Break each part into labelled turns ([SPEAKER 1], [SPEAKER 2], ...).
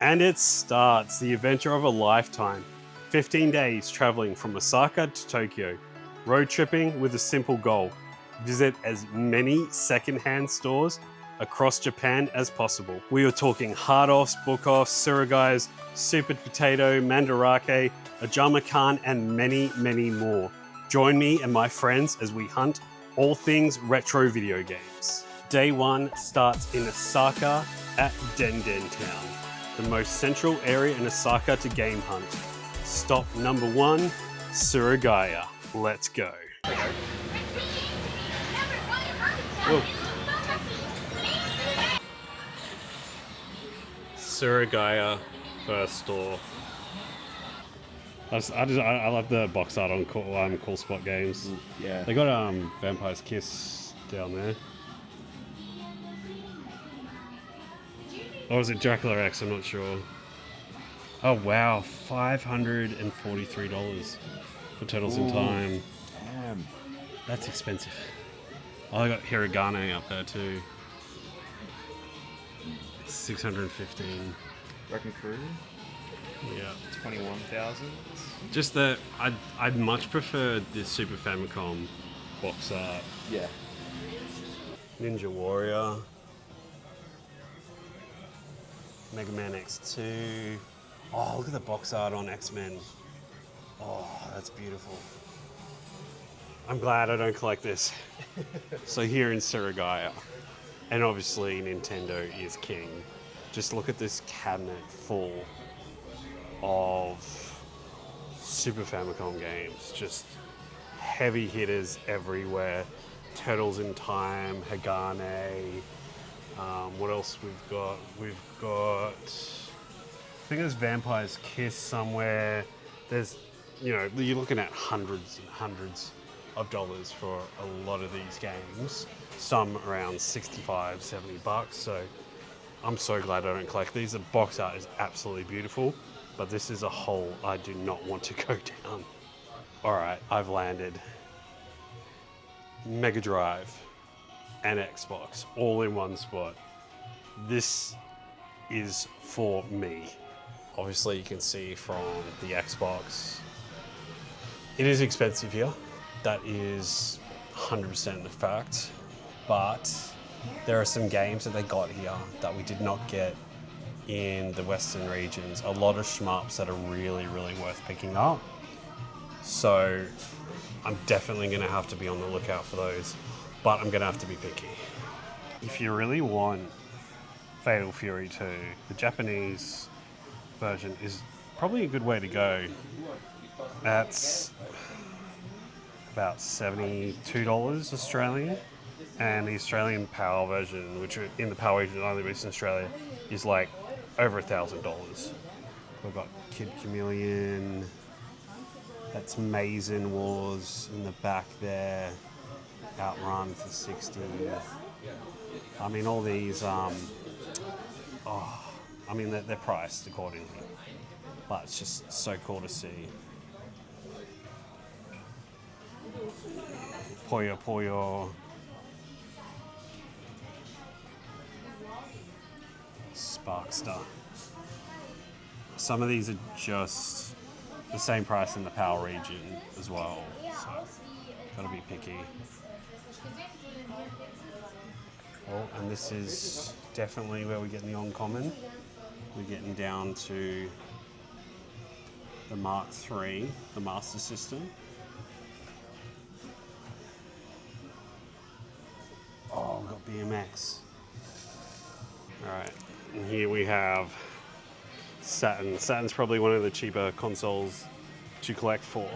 [SPEAKER 1] And it starts, the adventure of a lifetime. 15 days traveling from Osaka to Tokyo. Road tripping with a simple goal. Visit as many secondhand stores across Japan as possible. We are talking hard-offs, book-offs, surugais, super potato, mandarake, ajama kan, and many, many more. Join me and my friends as we hunt all things retro video games. Day one starts in Osaka at Denden Town, the most central area in Osaka to game hunt. Stop number one, Surugaya. Let's go. Whoa. Surugaya first store. I love the box art on Cool Spot Games.
[SPEAKER 2] Yeah.
[SPEAKER 1] They got Vampire's Kiss down there. Or is it Dracula X? I'm not sure. Oh wow, $543 for Turtles in Time.
[SPEAKER 2] Damn.
[SPEAKER 1] That's expensive. Oh, I got Hiragane up there too. 615.
[SPEAKER 2] Wrecking Crew,
[SPEAKER 1] Yeah.
[SPEAKER 2] 21,000.
[SPEAKER 1] Just that I'd much prefer this Super Famicom box art.
[SPEAKER 2] Yeah.
[SPEAKER 1] Ninja Warrior. Mega Man X2. Oh, look at the box art on X-Men. Oh, that's beautiful. I'm glad I don't collect this. So here in Surugaya, and obviously Nintendo is king. Just look at this cabinet full of Super Famicom games. Just heavy hitters everywhere. Turtles in Time, Hagane. What else we've got? We've got, I think there's Vampire's Kiss somewhere. There's, you know, you're looking at hundreds and hundreds of dollars for a lot of these games. Some around 65, 70 bucks. So I'm so glad I don't collect these. The box art is absolutely beautiful, but this is a hole I do not want to go down. All right, I've landed. Mega Drive and Xbox all in one spot. This is for me. Obviously you can see from the Xbox, it is expensive here. That is 100% the fact, but there are some games that they got here that we did not get in the Western regions. A lot of shmups that are really, really worth picking up. So I'm definitely gonna have to be on the lookout for those, but I'm gonna have to be picky. If you really want Fatal Fury 2, the Japanese version is probably a good way to go. That's about $72 Australian, and the Australian PAL version, which in the PAL region only based in Australia, is like over $1,000. We've got Kid Chameleon, that's Mazen Wars in the back there, Outrun for 60. I mean, all these, I mean, they're priced accordingly, but it's just so cool to see. Puyo Puyo. Sparkster. Some of these are just the same price in the PAL region as well, so gotta be picky. Oh, and this is definitely where we're getting the uncommon. We're getting down to the Mark III, the Master System. Oh, we've got BMX. Alright, and here we have Saturn. Saturn's probably one of the cheaper consoles to collect for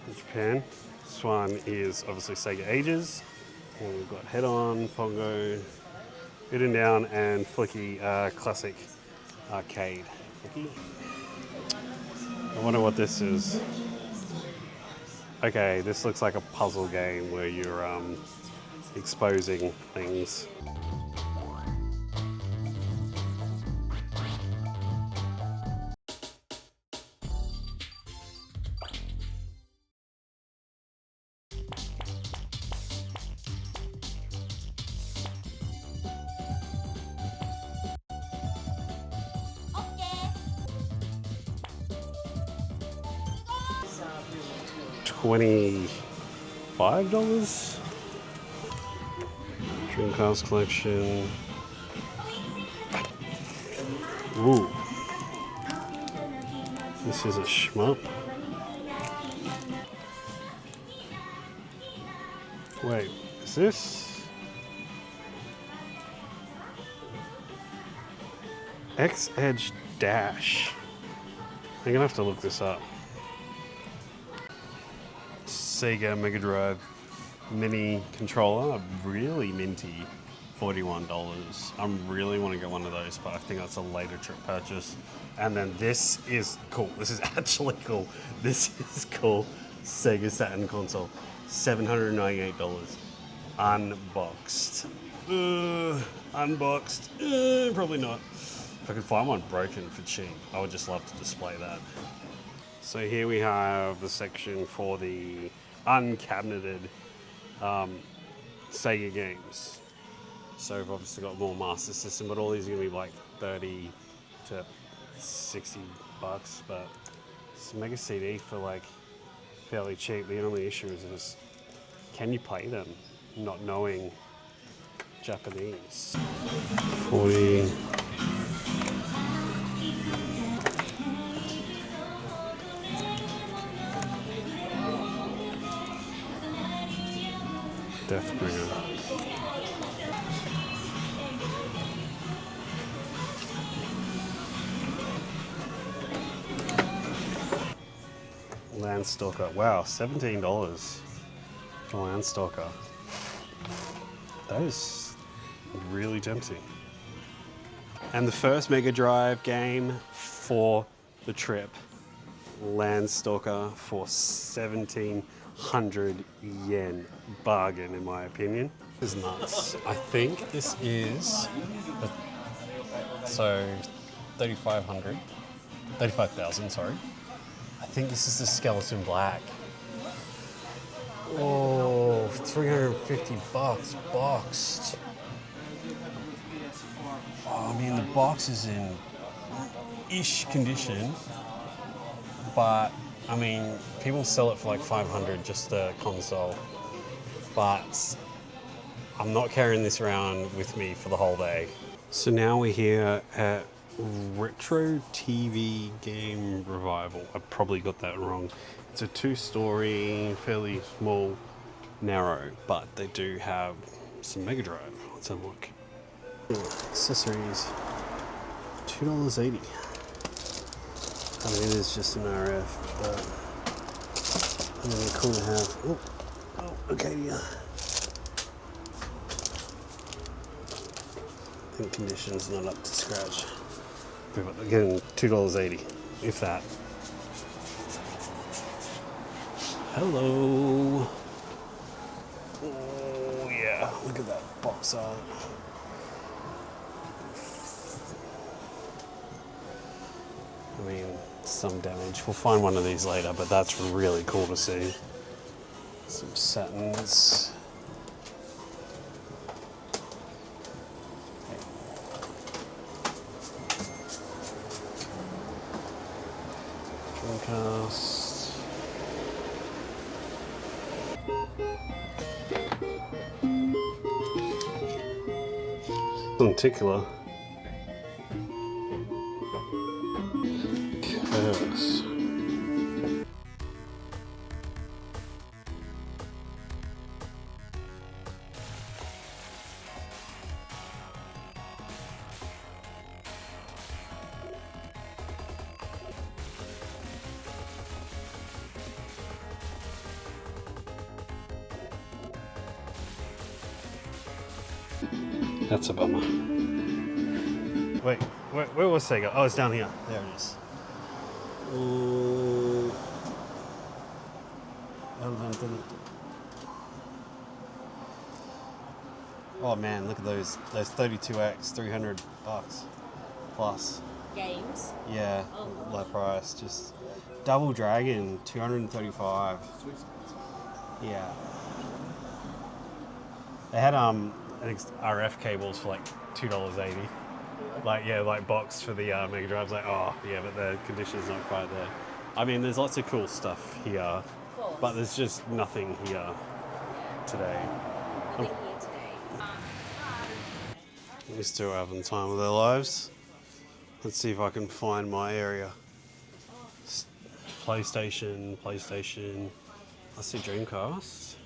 [SPEAKER 1] in Japan. This one is obviously Sega Ages. And we've got Head On, Pongo, Hidden Down, and Flicky Classic Arcade. Flicky. I wonder what this is. Okay, this looks like a puzzle game where you're exposing things. $25. Dreamcast collection. Ooh. This is a shmup. Wait, is this X-Edge Dash? I'm gonna have to look this up. Sega Mega Drive mini controller, really minty, $41. I really want to get one of those, but I think that's a later trip purchase. And then this is cool. This is actually cool. This is cool. Sega Saturn console, $798. Unboxed. Unboxed. Probably not. If I could find one broken for cheap, I would just love to display that. So here we have the section for the uncabineted Sega games. So we've obviously got more Master System, but all these are going to be like 30 to 60 bucks. But it's a Mega CD for like fairly cheap. The only issue is just, can you play them not knowing Japanese? 40. Deathbringer. Landstalker. Wow, $17 for Landstalker. That is really tempting. And the first Mega Drive game for the trip, Landstalker for 1,700 yen. Bargain, in my opinion. This is nuts. I think this is, so 35,000, sorry. I think this is the Skeleton Black. Oh, 350 bucks boxed. Oh, I mean, the box is in ish condition, but I mean, people sell it for like 500 just the console, but I'm not carrying this around with me for the whole day. So now we're here at Retro TV Game Revival. I probably got that wrong. It's a 2-story, fairly small, narrow, but they do have some Mega Drive. Let's have a look. Accessories, $2.80. I mean, it is just an RF, but really cool to have. Oh, okay, yeah. I think condition's not up to scratch. But again, $2.80, if that. Hello. Oh yeah, look at that box art. I mean, some damage. We'll find one of these later, but that's really cool to see. Some satins. Dreamcast. Lenticular. Curse. That's a bummer. Wait, where was Sega? Oh, it's down here. There it is. Ooh. Oh man, look at those 32X, 300 bucks plus.
[SPEAKER 3] Games.
[SPEAKER 1] Yeah, low price. Just Double Dragon, 235. Yeah. They had RF cables for like $2.80. Like, yeah, like boxed for the Mega Drive. Like, oh yeah, but the condition's not quite there. I mean, there's lots of cool stuff here.
[SPEAKER 3] Of course.
[SPEAKER 1] but there's just nothing here today. They're still having the time of their lives. Let's see if I can find my area. PlayStation. I see Dreamcast.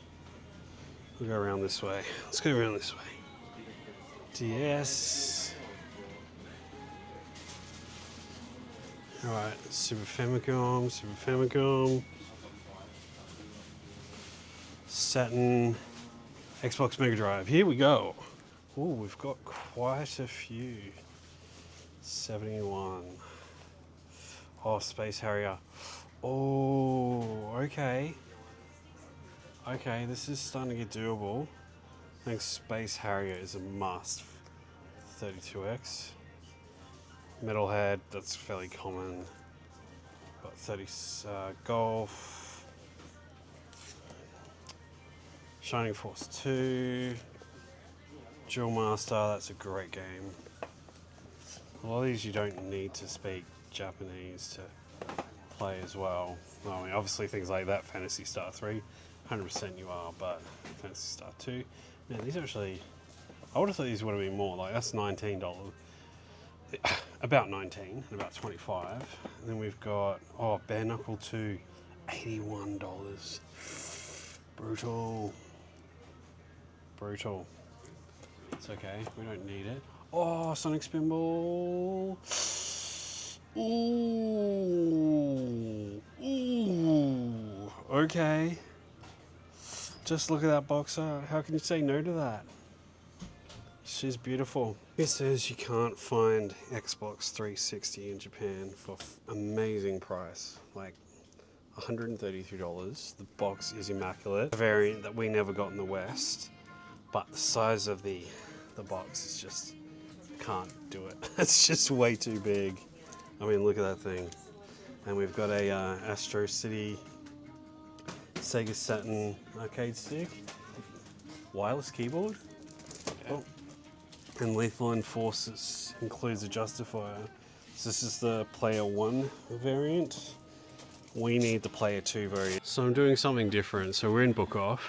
[SPEAKER 1] We'll go around this way. Let's go around this way. DS. Alright, Super Famicom. Saturn. Xbox Mega Drive. Here we go. Oh, we've got quite a few. 71. Oh, Space Harrier. Oh, okay. Okay, this is starting to get doable. I think Space Harrier is a must. 32X. Metalhead, that's fairly common. Got 30 Golf. Shining Force 2. Duel Master, that's a great game. A lot of these you don't need to speak Japanese to play as well. I mean, obviously things like that, Phantasy Star 3, 100% you are, but Phantasy Star 2, man, these actually, I would have thought these would have been more, like that's $19, about 19, and about 25, and then we've got, oh, Bare Knuckle 2, $81, brutal, it's okay, we don't need it. Oh, Sonic Spinball. Ooh. Okay. Just look at that box art. How can you say no to that? She's beautiful. It says you can't find Xbox 360 in Japan for amazing price. Like $133. The box is immaculate. A variant that we never got in the West. But the size of the box is just, can't do it. It's just way too big. I mean, look at that thing. And we've got a Astro City Sega Saturn arcade stick, wireless keyboard. Okay. Oh. And Lethal Enforcers includes a justifier. So this is the Player 1 variant. We need the Player 2 variant. So I'm doing something different. So we're in Book Off,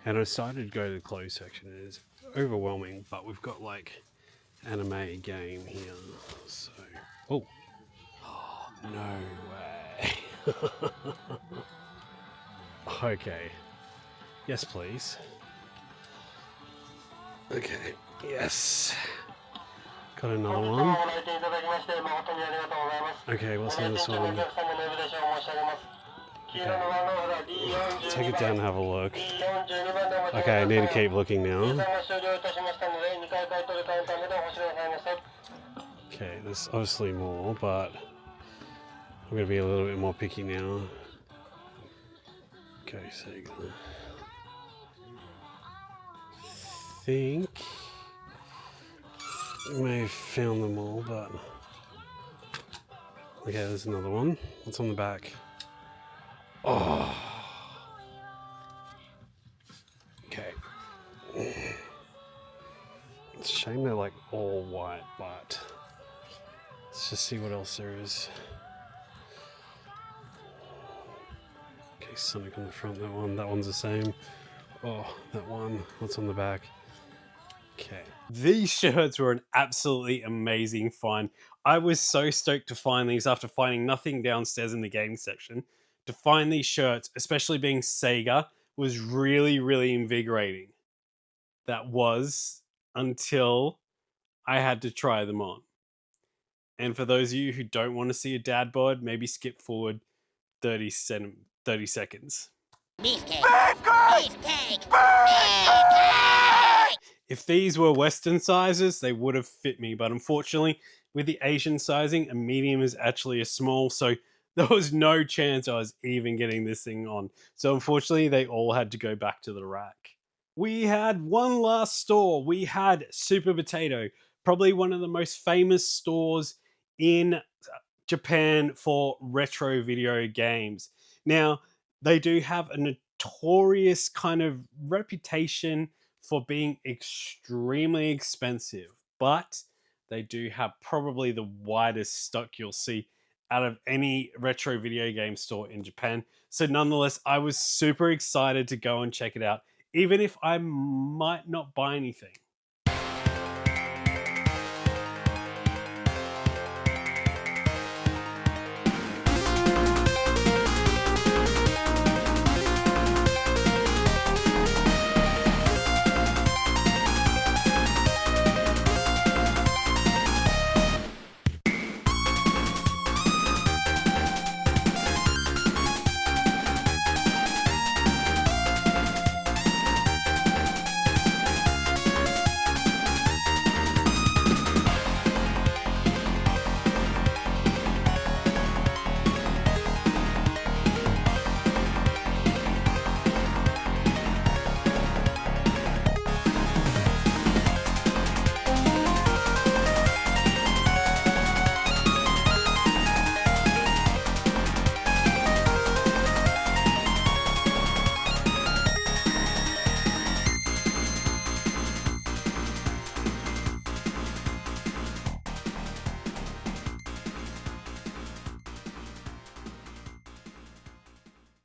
[SPEAKER 1] and I decided to go to the closed section. It's overwhelming, but we've got like anime game here. So, oh no way. Okay. Yes, please. Okay. Yes. Got another one. Okay, what's on this one? Okay. Take it down and have a look. Okay, I need to keep looking now. Okay, there's obviously more, but I'm going to be a little bit more picky now. Okay, so you're gonna think I may have found them all, but okay, there's another one. What's on the back? Oh, okay. It's a shame they're like all white, but let's just see what else there is. Okay, Sonic on the front, that one's the same. Oh, that one, what's on the back? Okay. These shirts were an absolutely amazing find. I was so stoked to find these after finding nothing downstairs in the game section. To find these shirts, especially being Sega, was really, really invigorating. That was until I had to try them on. And for those of you who don't want to see a dad bod, maybe skip forward 30 seconds. Beefcake! Beefcake! Beefcake! If these were Western sizes, they would have fit me. But unfortunately, with the Asian sizing, a medium is actually a small. So there was no chance I was even getting this thing on. So unfortunately, they all had to go back to the rack. We had one last store. We had Super Potato, probably one of the most famous stores in Japan for retro video games. Now, they do have a notorious kind of reputation for being extremely expensive, but they do have probably the widest stock you'll see out of any retro video game store in Japan. So nonetheless, I was super excited to go and check it out, even if I might not buy anything.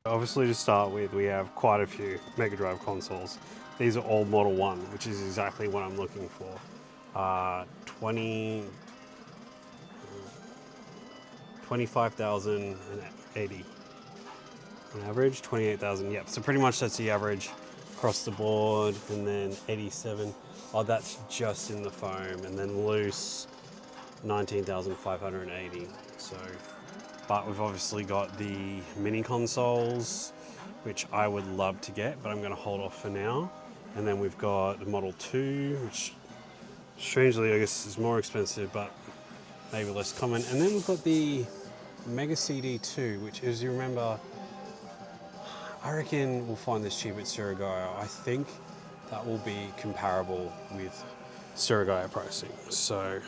[SPEAKER 1] Obviously, to start with, we have quite a few Mega Drive consoles. These are all Model 1, which is exactly what I'm looking for. 25,080 on average, 28,000. Yep, so pretty much that's the average across the board. And then 87. Oh, that's just in the foam. And then loose, 19,580. So, but we've obviously got the mini consoles, which I would love to get, but I'm going to hold off for now. And then we've got the Model 2, which strangely I guess is more expensive, but maybe less common. And then we've got the Mega CD2, which, as you remember, I reckon we'll find this cheap at Surigaya. I think that will be comparable with Surigaya pricing. So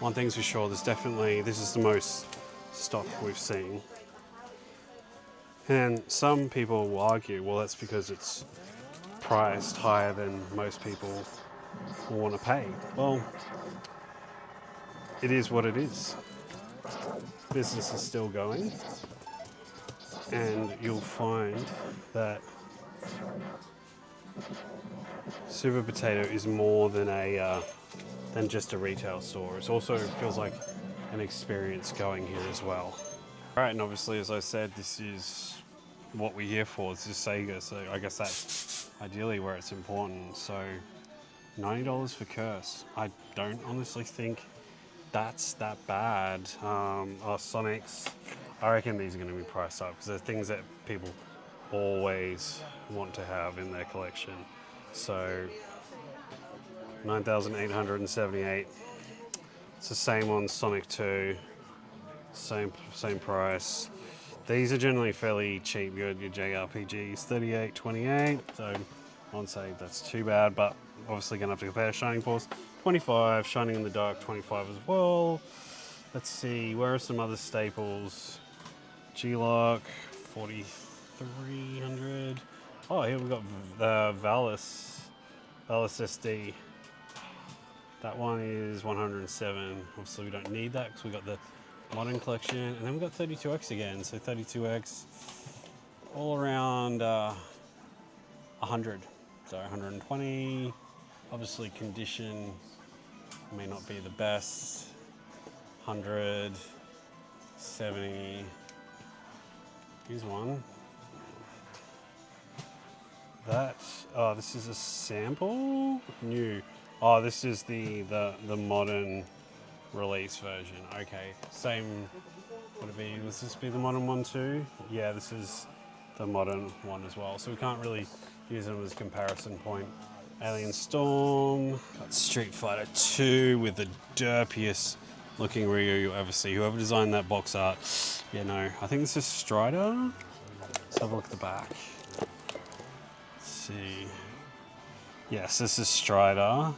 [SPEAKER 1] one thing's for sure, this is the most stock we've seen. And some people will argue, well, that's because it's priced higher than most people will want to pay. Well, it is what it is. Business is still going, and you'll find that Super Potato is more than just a retail store. It also feels like an experience going here as well. All right, and obviously, as I said, this is what we're here for. This is Sega, so I guess that's ideally where it's important. So $90 for Curse. I don't honestly think that's that bad. Sonics, I reckon these are going to be priced up because they're things that people always want to have in their collection. So 9,878. It's the same on Sonic 2. Same price. These are generally fairly cheap. Your JRPGs, 38.28. So I won't say that's too bad, but obviously gonna have to compare. Shining Force, 25. Shining in the Dark, 25 as well. Let's see, where are some other staples? G-Lock, 4,300. Oh, here we've got the Valis SD. That one is 107. Obviously, we don't need that because we got the modern collection, and then we've got 32X again. So 32X, all around 100. So 120. Obviously, condition may not be the best. 100, 70. Here's one. This is a sample? New. Oh, this is the modern release version. Okay, same. Would it be? Would this be the modern one too? Yeah, this is the modern one as well. So we can't really use them as a comparison point. Alien Storm. Got Street Fighter 2 with the derpiest looking Ryu you'll ever see. Whoever designed that box art. Yeah, no. I think this is Strider. Let's have a look at the back. Let's see. Yes, this is Strider. I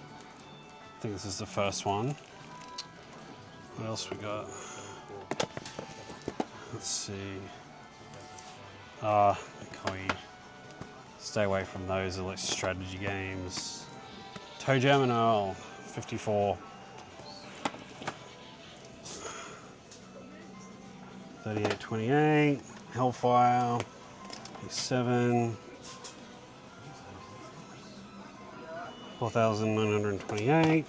[SPEAKER 1] think this is the first one. What else we got? Let's see. Koi. Stay away from those. They're like strategy games. Toe Jam and Earl, 54. 3828, Hellfire, 7, 4,928,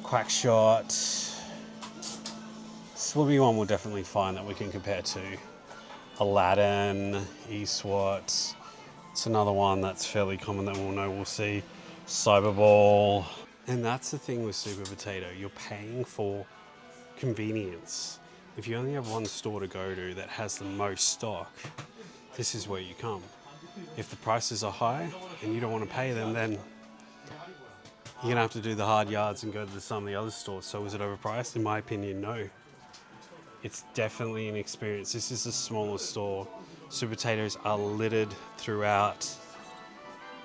[SPEAKER 1] Quackshot. Slibby one we'll definitely find that we can compare to. Aladdin, eSWAT. It's another one that's fairly common that we'll see. Cyberball. And that's the thing with Super Potato, you're paying for convenience. If you only have one store to go to that has the most stock, this is where you come. If the prices are high and you don't want to pay them, then you're gonna have to do the hard yards and go to some of the other stores. So is it overpriced? In my opinion, no. It's definitely an experience. This is a smaller store. Super Potatoes are littered throughout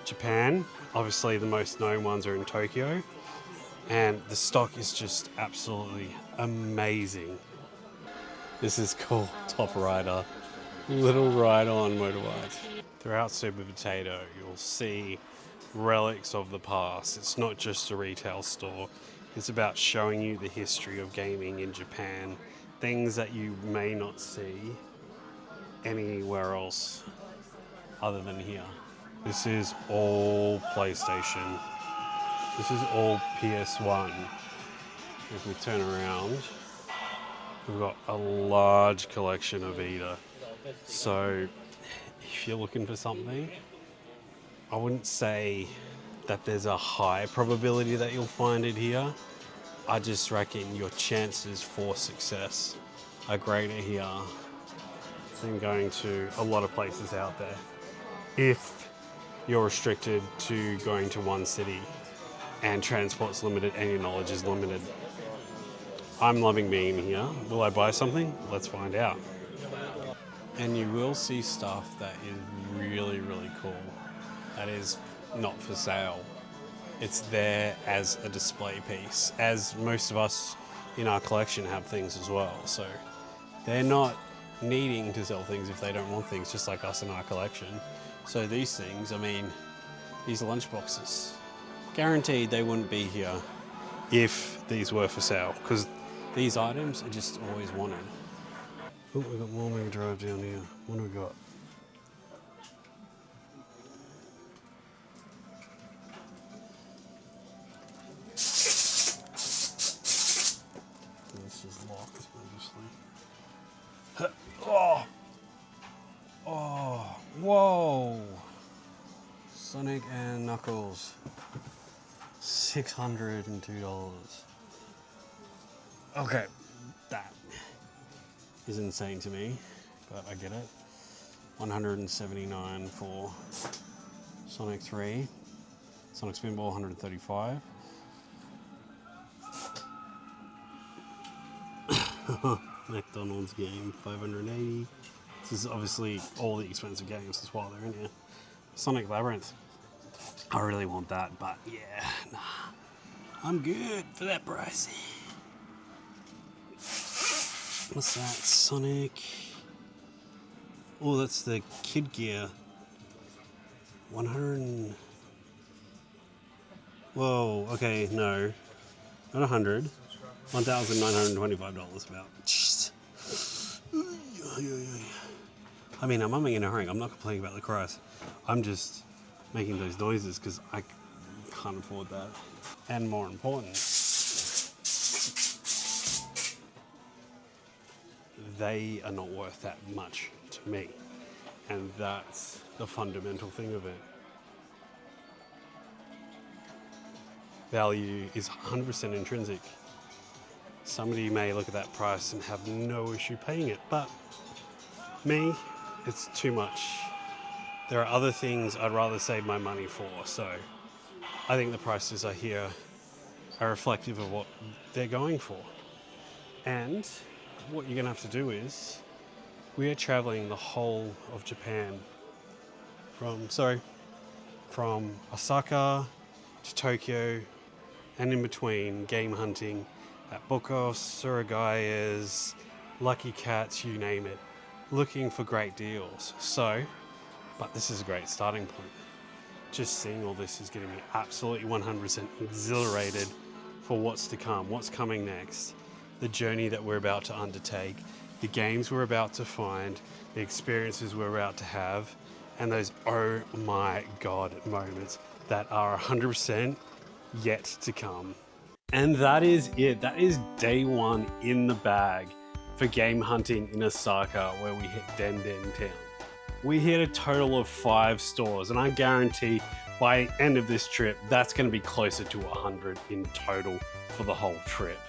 [SPEAKER 1] Japan. Obviously the most known ones are in Tokyo. And the stock is just absolutely amazing. This is called Top Rider. Little ride-on motorbike. Throughout Super Potato, you'll see relics of the past. It's not just a retail store. It's about showing you the history of gaming in Japan. Things that you may not see anywhere else other than here. This is all PlayStation. This is all PS1. If we turn around, we've got a large collection of Vita. So if you're looking for something, I wouldn't say that there's a high probability that you'll find it here. I just reckon your chances for success are greater here than going to a lot of places out there. If you're restricted to going to one city and transport's limited and your knowledge is limited. I'm loving being here. Will I buy something? Let's find out. And you will see stuff that is really, really cool. That is not for sale. It's there as a display piece, as most of us in our collection have things as well. So they're not needing to sell things if they don't want things, just like us in our collection. So these things, I mean, these lunchboxes, guaranteed they wouldn't be here if these were for sale, because these items are just always wanted. Oh, we've got more Mega Drive down here. What do we got? This is locked, obviously. Oh! Oh! Whoa! Sonic and Knuckles. $602. Okay, that is insane to me, but I get it. $179 for Sonic 3. Sonic Spinball, $135. McDonald's game, $580. This is obviously all the expensive games as well, they're in here. Sonic Labyrinth. I really want that, but yeah, nah. I'm good for that price. What's that? Sonic. Oh, that's the Kid Gear. 100. Whoa, okay, no. Not 100. $1,925 about. Jeez. I mean, I'm umming and ahhing. I'm not complaining about the price. I'm just making those noises because I can't afford that. And more important, they are not worth that much to me. And that's the fundamental thing of it. Value is 100% intrinsic. Somebody may look at that price and have no issue paying it, but me, it's too much. There are other things I'd rather save my money for, so I think the prices are here are reflective of what they're going for. And what you're gonna have to do is, we are traveling the whole of Japan from Osaka to Tokyo and in between, game hunting at Bokos, Suragayas, Lucky Cats, you name it, looking for great deals. So, but this is a great starting point. Just seeing all this is getting me absolutely 100% exhilarated for what's to come, what's coming next. the journey that we're about to undertake, the games we're about to find, the experiences we're about to have, and those oh my god moments that are 100% yet to come. And that is it. That is day one in the bag for game hunting in Osaka, where we hit Den Town. We hit a total of 5 stores, and I guarantee by the end of this trip, that's going to be closer to 100 in total for the whole trip.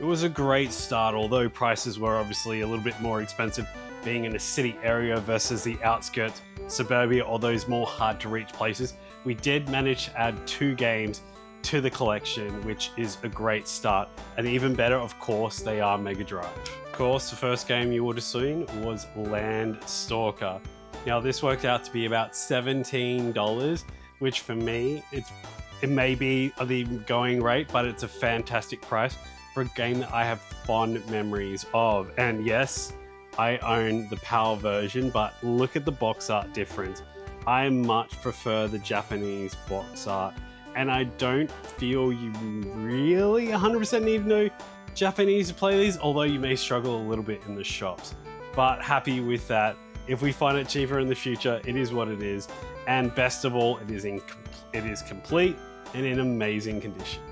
[SPEAKER 1] It was a great start, although prices were obviously a little bit more expensive being in a city area versus the outskirts, suburbia, or those more hard to reach places. We did manage to add 2 games to the collection, which is a great start. And even better, of course, they are Mega Drive. Of course, the first game you would have seen was Land Stalker. Now this worked out to be about $17, which for me, it may be the going rate, but it's a fantastic price for a game that I have fond memories of. And yes, I own the PAL version, but look at the box art difference. I much prefer the Japanese box art, and I don't feel you really 100% need to know Japanese to play these, although you may struggle a little bit in the shops. But happy with that. If we find it cheaper in the future, it is what it is. And best of all, it is complete and in amazing condition.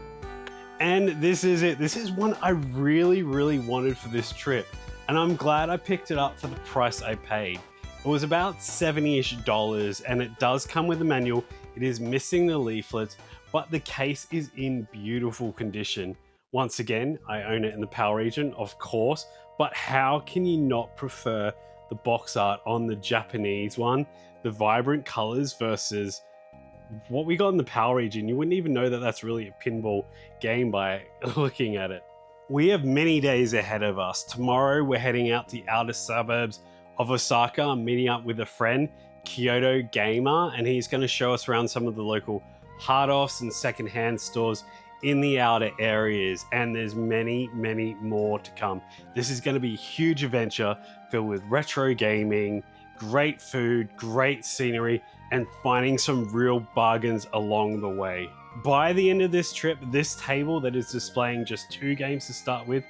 [SPEAKER 1] And this is it. This is one I really, really wanted for this trip. And I'm glad I picked it up for the price I paid. It was about $70-ish, and it does come with a manual. It is missing the leaflets, but the case is in beautiful condition. Once again, I own it in the PAL region, of course, but how can you not prefer the box art on the Japanese one? The vibrant colors versus what we got in the PAL region. You wouldn't even know that that's really a pinball game by looking at it. We have many days ahead of us. Tomorrow, we're heading out to the outer suburbs of Osaka. I'm meeting up with a friend, Kyoto Gamer, and he's going to show us around some of the local hard-offs and second-hand stores in the outer areas, and there's many, many more to come. This is going to be a huge adventure filled with retro gaming, great food, great scenery, and finding some real bargains along the way. By the end of this trip, this table that is displaying just 2 games to start with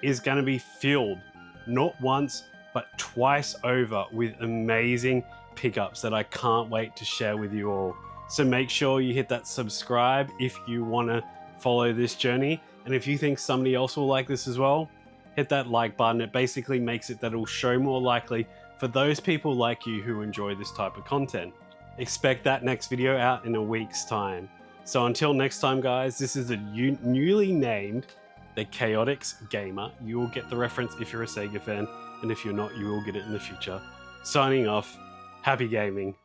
[SPEAKER 1] is going to be filled, not once, but twice over, with amazing pickups that I can't wait to share with you all. So make sure you hit that subscribe if you want to follow this journey. And if you think somebody else will like this as well, hit that like button. It basically makes it that it'll show more likely for those people like you who enjoy this type of content. Expect that next video out in a week's time. So until next time, guys, this is the newly named The Chaotix Gamer. You will get the reference if you're a Sega fan, and if you're not, you will get it in the future. Signing off, happy gaming.